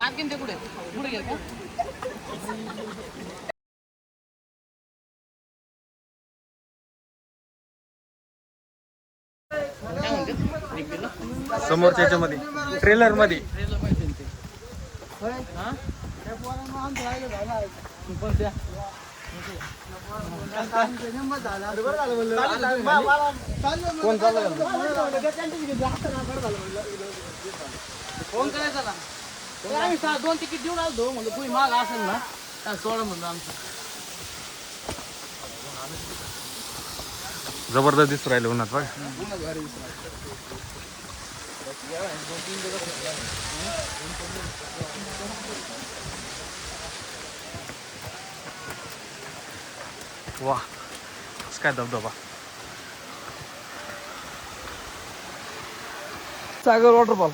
आणखीन ते कुठे कुठे गेलं समोरच्या याच्यामध्ये ट्रेलर मध्ये फोन करायचा ना आम्ही 2 तिकीट देऊन आलो म्हणलं तुम्ही माग असेल ना सोडा म्हणलं आमचं जबरदस्त दिसू राहिलं उन्हात बघ. वाह काय धबधबा सागर वॉटरफॉल.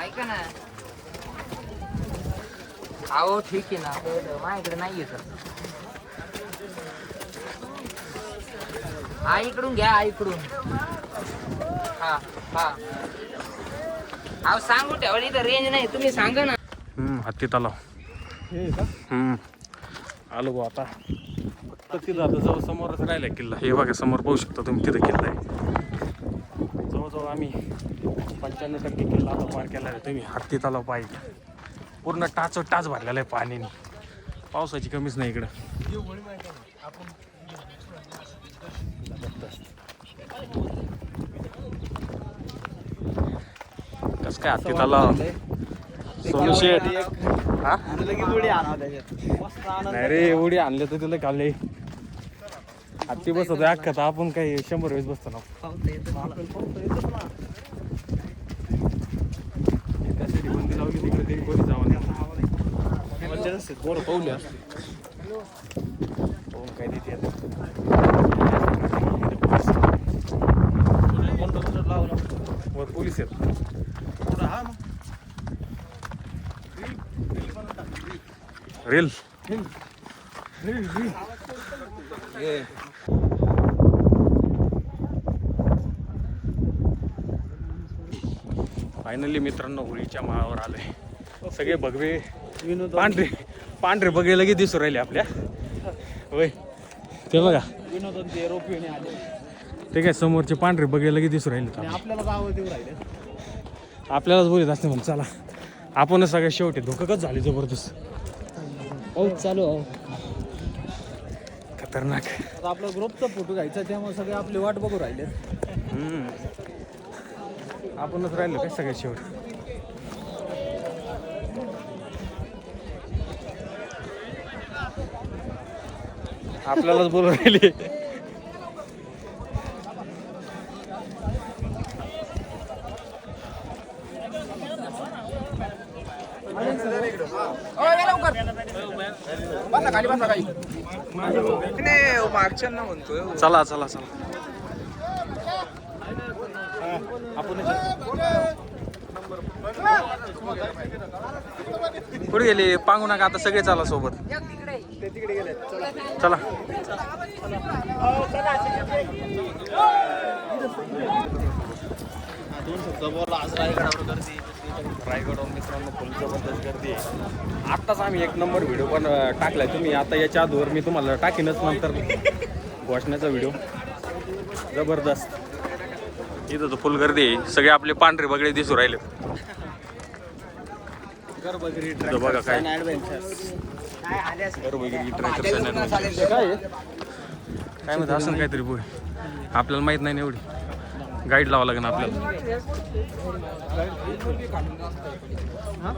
ऐका ना अहो ठीक आहे ना माझ्याकडे नाहीये सर आईकडून घ्या आईकडून हा हा अहो सांगू ठेवा इथं रेंज नाही तुम्ही सांगा ना. हत्ती तलाव आलो भाऊ आता फक्त तिथं आता जवळ समोरच राहिला किल्ला. हे बघा समोर पाहू शकता तुम्ही तिथं किल्ला आहे. जवळजवळ आम्ही 95% किल्ला आता पार केला आहे. तुम्ही हत्ती तलाव पाहिजे पूर्ण टाच भरलेला आहे पाण्याने. पावसाची कमीच नाही इकडं. कसं काय हत्ती तलाव सोनू शेठ हा नाही रे उडी आणले तर तिला खाल्ले हत्ती बसत अख्खा तर आपण काही 100 वेळेस बसतो ना. त्यासाठी बंदी लावली तिकडे तरी कोणी जावं नाही. पोरं पाहूया पाहून काय देते वर पोलीस आहेत. रील फायनली मित्रांनो होळीच्या माळावर आलोय. सगळे भगवे पांढरे बघे लगेच दिसू राहिले आपल्या. होय ते बघा ते काय समोरचे पांढरे बघे लगेच दिसू राहिले. आपल्यालाच बोलत असते म्हणून चला आपणच सगळ्या शेवटी धोकाच झाली जबरदस्त. चालू खतरनाक. आपला ग्रुपचा फोटो घ्यायचा त्यामुळे सगळे आपली वाट बघू राहिले. आपणच राहिलो काय सगळ्या शेवट. आपल्यालाच बोलू राहिले. चला चला चला कुठे गेले पांगू नका आता सगळे चला सोबत. चला रायगडवर मित्रांनो फुल जबरदस्त गर्दी आहे. आत्ताच आम्ही 1 नंबर व्हिडिओ पण टाकलाय. तुम्ही आता याच्या आधीवर मी तुम्हाला टाकीनच नंतर घोषणाचा व्हिडिओ. जबरदस्त इथं तर फुल गर्दी आहे. सगळे आपले पांढरे बगळे दिसू राहिले. बघा काय काय म्हणतात असं काहीतरी बोल आपल्याला माहित नाही एवढी. गाईड लावा लागेल आपल्याला.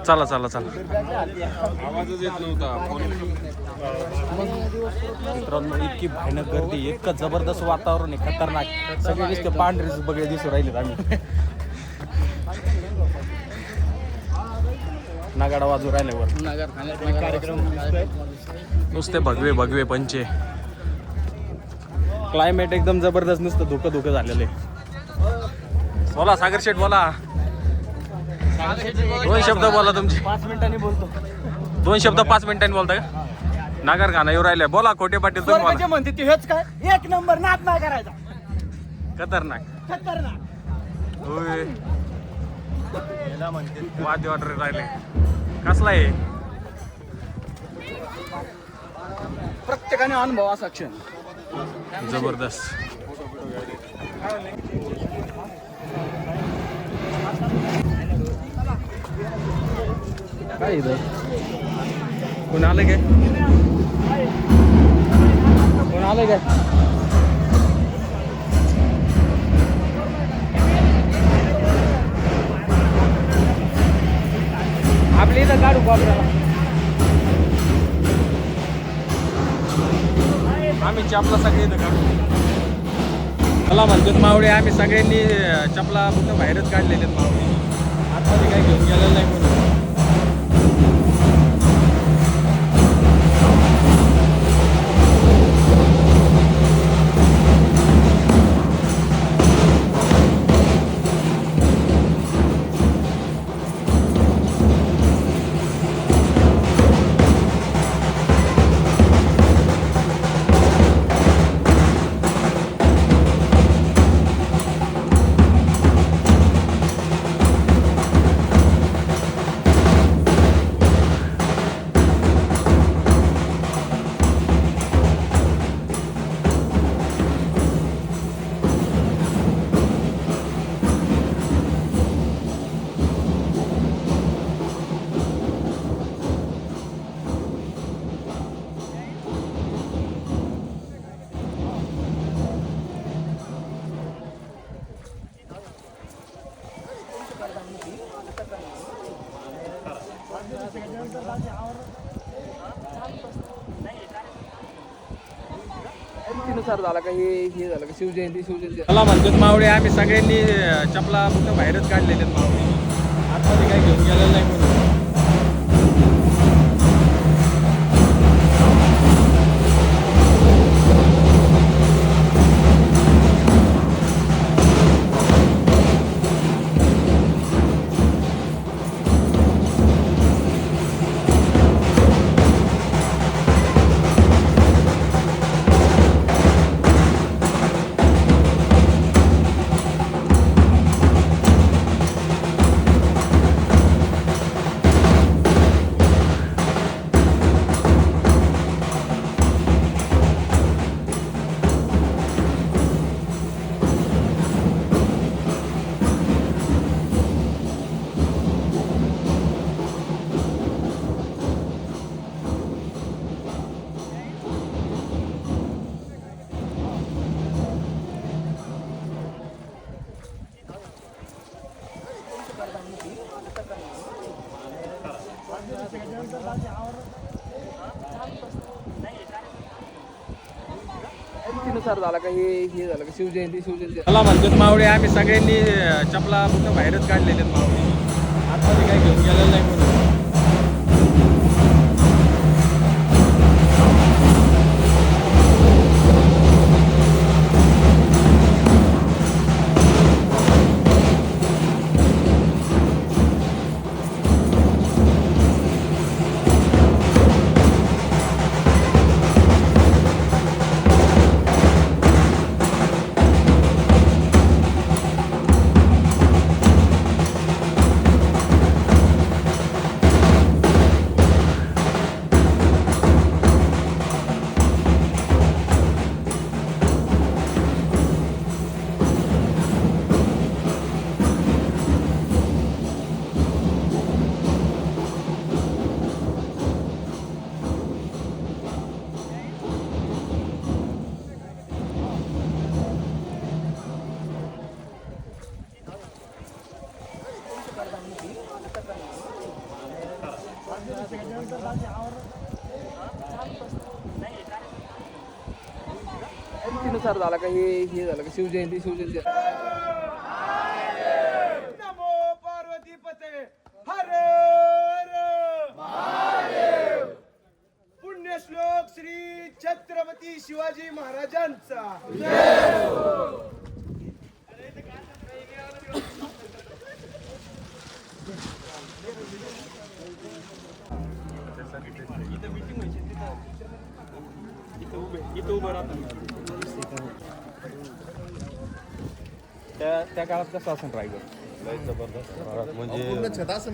चला चला चला आवाजच येत नव्हता मित्रांनो. इतकी भयानक गर्दी इतकं जबरदस्त वातावरण आहे खतरनाक. सगळे नुसते पांढरेच बगळे दिसू राहिलेत. आम्ही नगाडा वाजू राहिल्यावर कार्यक्रम नुसते भगवे भगवे पंचे क्लायमेट एकदम जबरदस्त, नुसतं धुकं झालेलं आहे. बोला सागर शेठ, बोला. 2 शब्द बोला तुमचे. 5 मिनिटांनी बोलतो. 2 शब्द 5 मिनिटांनी बोलता का? नागर गाणं येऊ राहिले. बोला खोटे पाटील तुम्ही बोला. म्हणते ते हेच काय, एक नंबर नाद नाही करायचा. खतरनाक. खतरनाक. होय. वाद ऑर्डर राहिले. कसला आहे? प्रत्येकाने अनुभव असा क्षण. जबरदस्त. काय इथं कोण आलं काय? कोण आलं काय? आपल्या इथं काढू आपल्याला. आम्ही चपला सगळे इथं काढू. मला म्हणतात मावळे, आम्ही सगळ्यांनी चपला फक्त बाहेरच काढलेले आहेत मावळे. आतमध्ये काही घेऊन गेलेलं नाही कोणी. नुसार झाला का हे झालं का शिवजयंती. मला म्हणतात मावळे, आम्ही सगळ्यांनी चपला फक्त बाहेरच काढलेले आहेत मावळे. आतमध्ये काही घेऊन गेलेलं नाही कोणी. नुसार झाला का हे झालं का शिवजयंती. मला म्हणतात मावळे, आम्ही सगळ्यांनी चपला फक्त बाहेरच काढलेले आहेत मावळे. आतमध्ये काही घेऊन गेलेलं नाही कोणी. नुसार झाला का हे झालं का शिवजयंती. नमो पार्वती पते हर हर महादेव. पुण्यश्लोक श्री छत्रपती छत्रपती शिवाजी महाराजांचा. त्या काळात कसं असं रायगड म्हणजे पूर्ण छत असं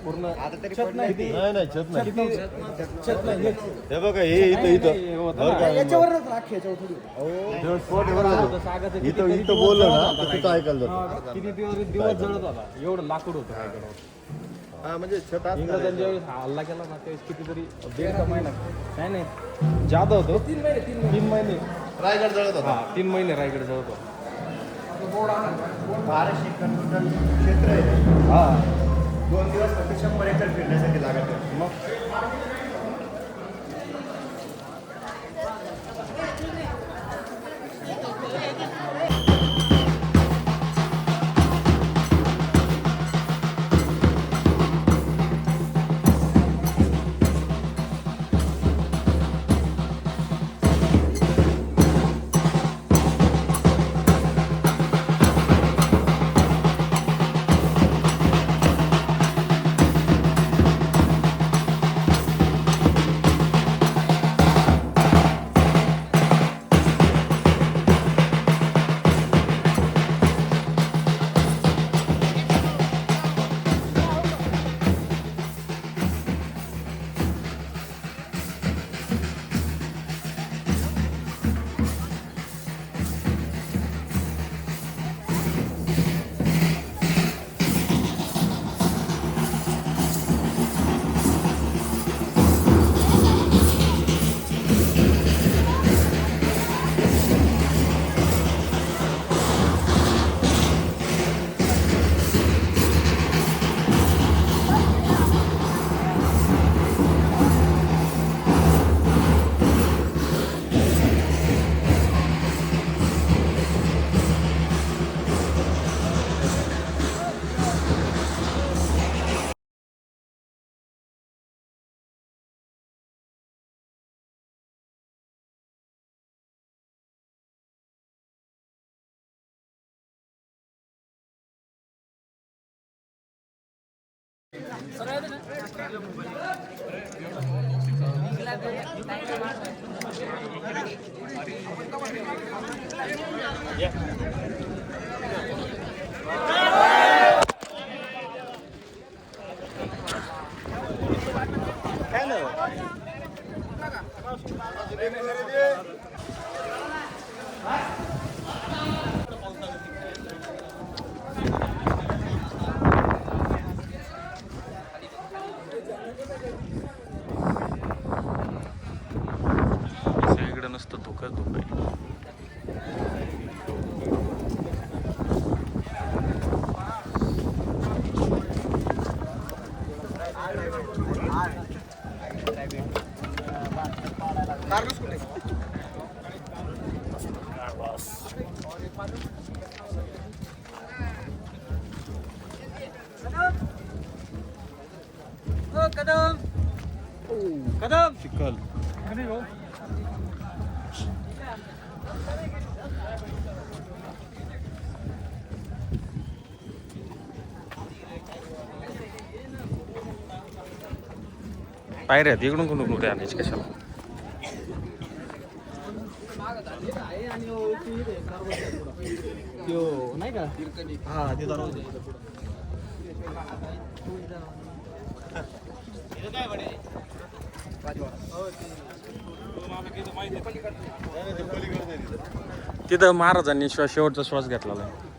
पूर्ण आता तरी छत नाही छत नाही हे बघा हे इथं बोललं ना तिथं ऐकायला जातं. किती दिवस जळत होता एवढं लाकूड होतं रायगडावर. हा म्हणजे छत इंग्रजांनी ज्यावेळेस हल्ला केला ना त्यावेळेस कितीतरी 1.5 महिना नाही जादा होतो 3 महिने रायगड जळत होता. 3 महिने रायगड जळत होता. 1200 टन क्षेत्र आहे. हा 2 दिवस फक्त 100 एकर फिरण्यासाठी लागत आहे. मग इकडे नसतं धोका धोका कदम चिखल पायऱ्या आहेत इकडून कोण कुठे आणायची कशाला नाही का हा ते तिथं महाराजांनी शेवटचा श्वास घेतलेला आहे.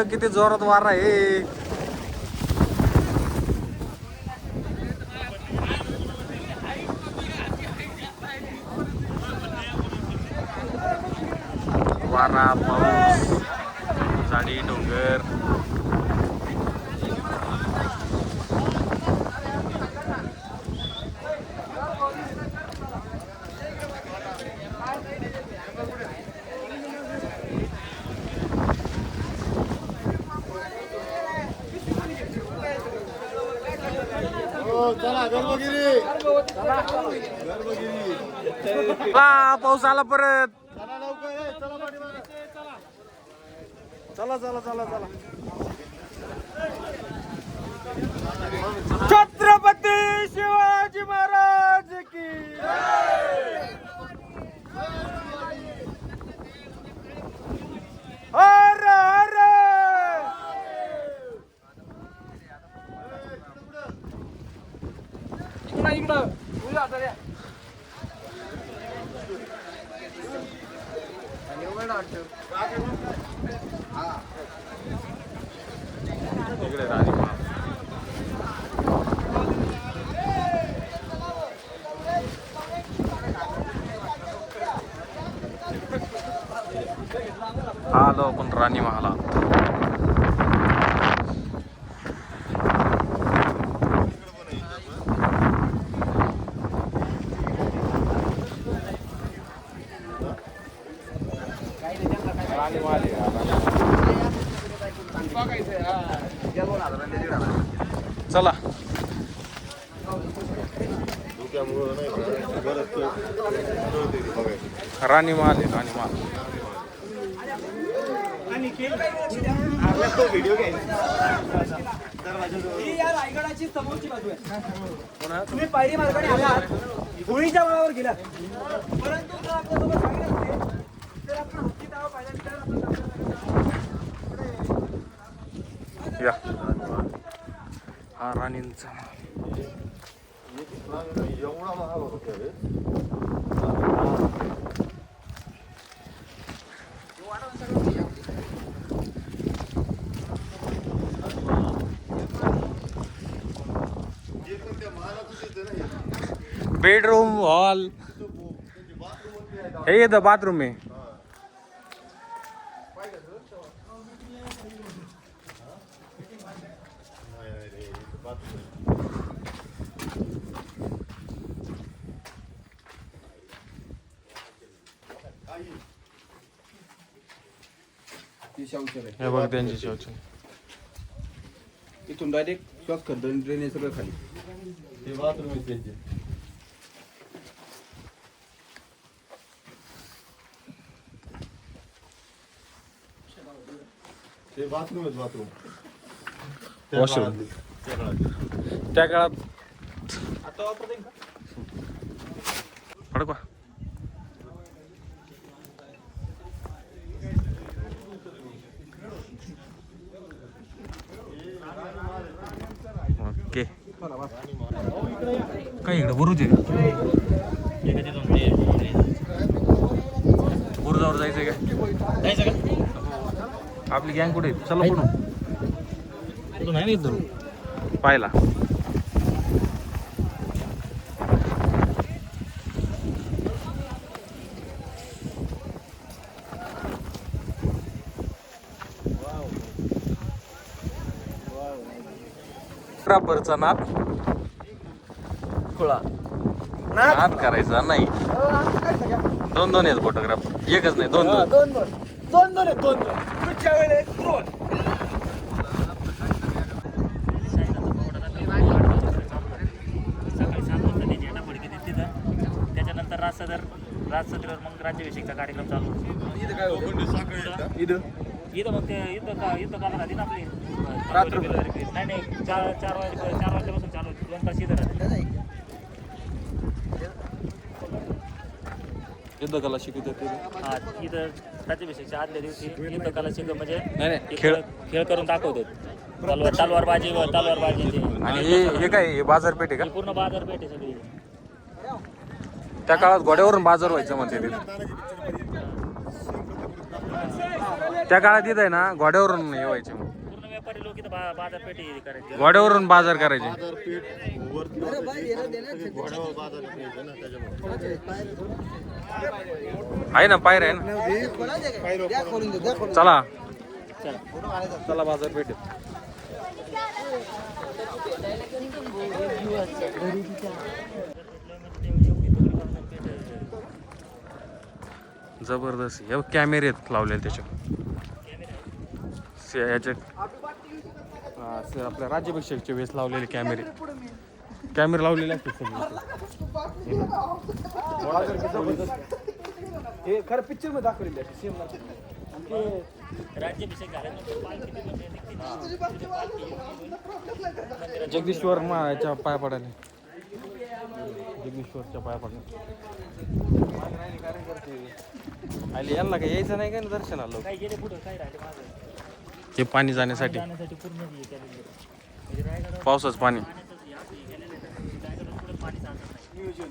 किती जोरात वारा आहे. वारा पाऊस झाडी डोंगर चला गर्भगिरी गर्भगिरी पाऊस आला परत. चला लवकर चला पाठीमागे चला चला चला चला छत्रपती शिवाजी महाराज की हर हर इकडं उद्या आता द्या. इकडे राणी महाल. आलो आपण राणी महालात. राणी महाल आहे हा, चला धुक्यामुळं नाही बरंच बघायचं राणी महाल आहे राणी महाल. ही या रायगडाची समोरची बाजू आहे. तुम्ही पायरी मार्गाने आलात होळीच्या वळावर गेलात परंतु जर आपल्यासोबत गाईड असते तर आपण हत्ती दावा पाहिल्यानंतर या हा राणींचा एवढा महाग होता रे बेडरूम हॉल हे येतं बाथरूम आहे. हे बघ त्यांची शौचालय. इथून डायरेक्ट श्वास खड्डन ड्रेनेज सगळं खाली. हे बाथरूम आहे त्यांचे ते बाथरूम आहेत बाथरूम वॉशरूम त्या काळात फडकवा. ओके काय इकडं बुरुज आहे बुरुजावर जायचं काय आपली गँग कुठे आहे? चला पुढं नाही पाहिला फोटोग्राफरचा नाद खुळा नाद करायचा नाही. दोन दोन आहेत फोटोग्राफर एकच नाही दोन दोन. दोन पुढच्या वेळेस दोन सकाळी 7 वाजता त्याची एटा फडकी देते तिथं. त्याच्यानंतर राजसदरीवर मग राज्याभिषेकचा कार्यक्रम चालू होतो. इथं मग ते इथं काला राहते ना आपली नाही नाही 4 वाजल्यापासून चालू होते. 2 तास इथं राहते. युद्धकला शिकवतात हा इथं राज्याभिषेकच्या आदल्या दिवशी युद्धकला शिकव म्हणजे नाही एक खेळ खेळ करून दाखवतात. तलवारबाजी ते आणि हे काय हे बाजारपेठ आहे ही पूर्ण बाजारपेठ आहे सगळी. त्या काळात घोड्यावरून बाजार व्हायचं म्हणते तिथे. त्या काळात इथं आहे ना घोड्यावरून हे व्हायचे पूर्ण व्यापारी लोक इथं बाजारपेठ हे करायचे. घोड्यावरून बाजार करायचे. बाजारपेठ वरती घोड्यावर बाजार यायचं ना त्याच्यामुळे आहे ना पायर आहे ना. चला चला बाजारपेठ जबरदस्त. हे कॅमेरे लावलेले त्याच्या याच्या आपल्या राज्याभिषेकच्या वेळेस लावलेले कॅमेरे. कॅमेरा लावलेले असतात सगळे. हे खरं पिक्चर मध्ये दाखवलेलं आहे सेम राज्याभिषेक झाल्यानंतर पालखी तिथून निघते. जगदीश्वर याच्या पाया पडायला, जगदीश्वरच्या पाया पडल्या. आले यांना काय यायचं नाही का ना दर्शनाला? काही गेले पुढं काही राहिले मागं हे पाणी जाण्यासाठी, जाण्यासाठी पूर्ण हे केलेलं आहे. म्हणजे रायगडावर पावसाचं पाणी. पाण्याचं हे असं हे केलेलं आहे. रायगडावर पुढं पाणी चालत नाही. नियोजन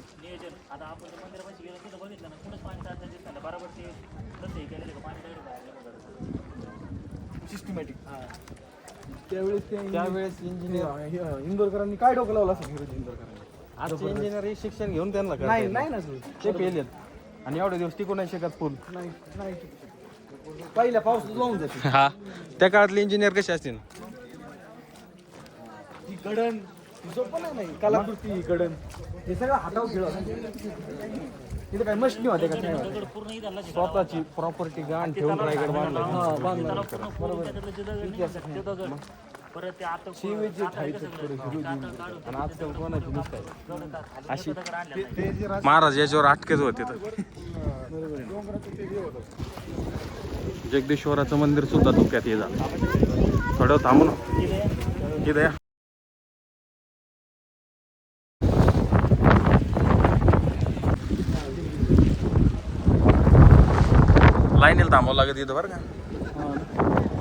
आता आपण जर मंदिरापाशी गेलो तिथं बघितलं ना पुढंच पाणी चालतं दिसतं ना बरोबर ते तसं हे केलेलं आहे का पाणी direct बाहेर निघून जातं. सिस्टमॅटिक. त्यावेळेस इंजिनियर इंदोरकरांनी काय डोकं लावलं असं फिरोज इंदोरकरांनी? आजचे इंजिनिअरिंग शिक्षण घेऊन त्यांना करता नाही येत नाही ना सर. ते पेलेत आणि एवढे दिवस टिकून नाही शकत पूल. नाही नाही पहिल्या पाऊस लावून जाते हा, त्या काळातले इंजिनियर कसे असतील? ही गडण सोपं नाही कलाकृती ही गडण हे सगळं हातावर खेळ तिथे काय मशनी होते का नाही होते? दगड पूर्ण इथला स्वतःची प्रॉपर्टी गहाण ठेवून रायगड बांधला. त्याला पूर्ण फोडून त्याच्यातलं जे दगड निघतात, ते दगड परत ते आता शिवेचे खायचं थोडे आणि आजकाल कोणाची नुसतं अशी दगड आणल्या नाही. महाराज याच्यावर अटकेच होते तर. जगदीश्वराचं मंदिर सुद्धा धोक्यात ये झालं. थोडं थांबू ना इथं या. लाईनीला थांबावं लागत इथं बरं का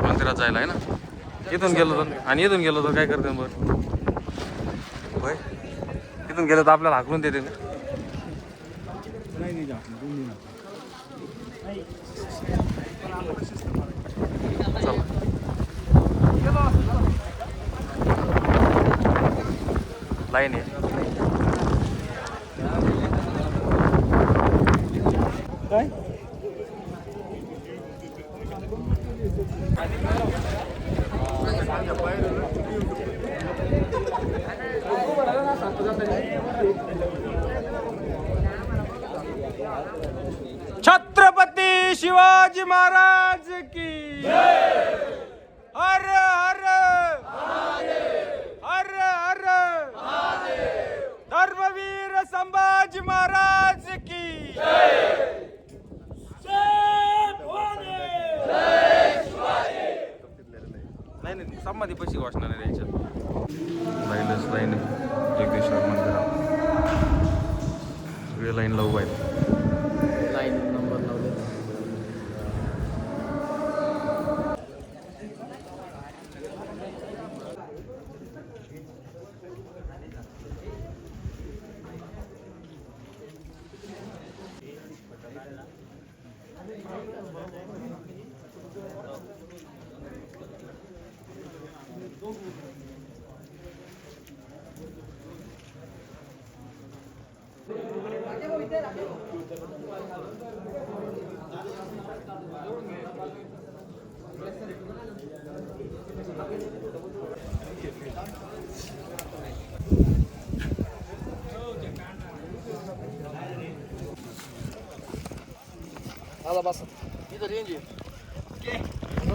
मंदिरात जायला आहे ना. इथून गेलो तर आणि इथून गेलो तर काय करते बरं? होय, इथून गेलो तर आपल्याला हाकलून देते ना. चला. लाईन आहे. काय छत्रपती शिवाजी महाराज की हर हर हर हर धर्मवीर संभाजी महाराज की नाही नाही समाधी पैसे वाचणार आहे याच्यात. लाईनच लाईन जगदीश्वर मंदिरात सगळे लाईनला उभा आहेत. लाईन नंबर लावले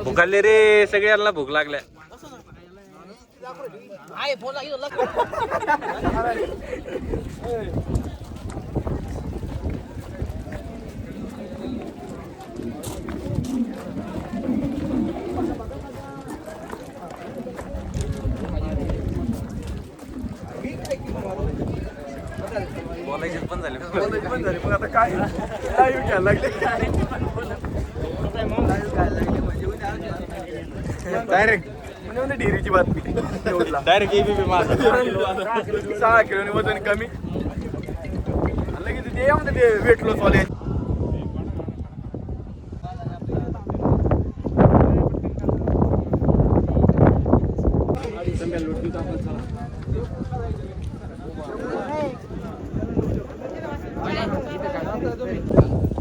भुकाले रे सगळ्यांना भूक लागल्या. बोलायचे पण झाले मग आता काय लाईव्ह घ्यायला लागले डायरेक्ट म्हणजे डेअरीची बातमी डायरेक्ट एबीपी माझा 6 किलोनी वजन कमी लगेच ते येऊन ते वेट लॉस वाले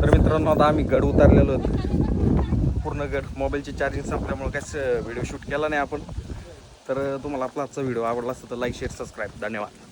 तर मित्रांनो आता आम्ही गड उतारलेलो पूर्ण गड. मोबाईलची चार्जिंग संपल्यामुळे काहीच व्हिडिओ शूट केला नाही आपण. तर तुम्हाला आपला आजचा व्हिडिओ आवडला असेल तर लाईक शेअर सबस्क्राईब. धन्यवाद.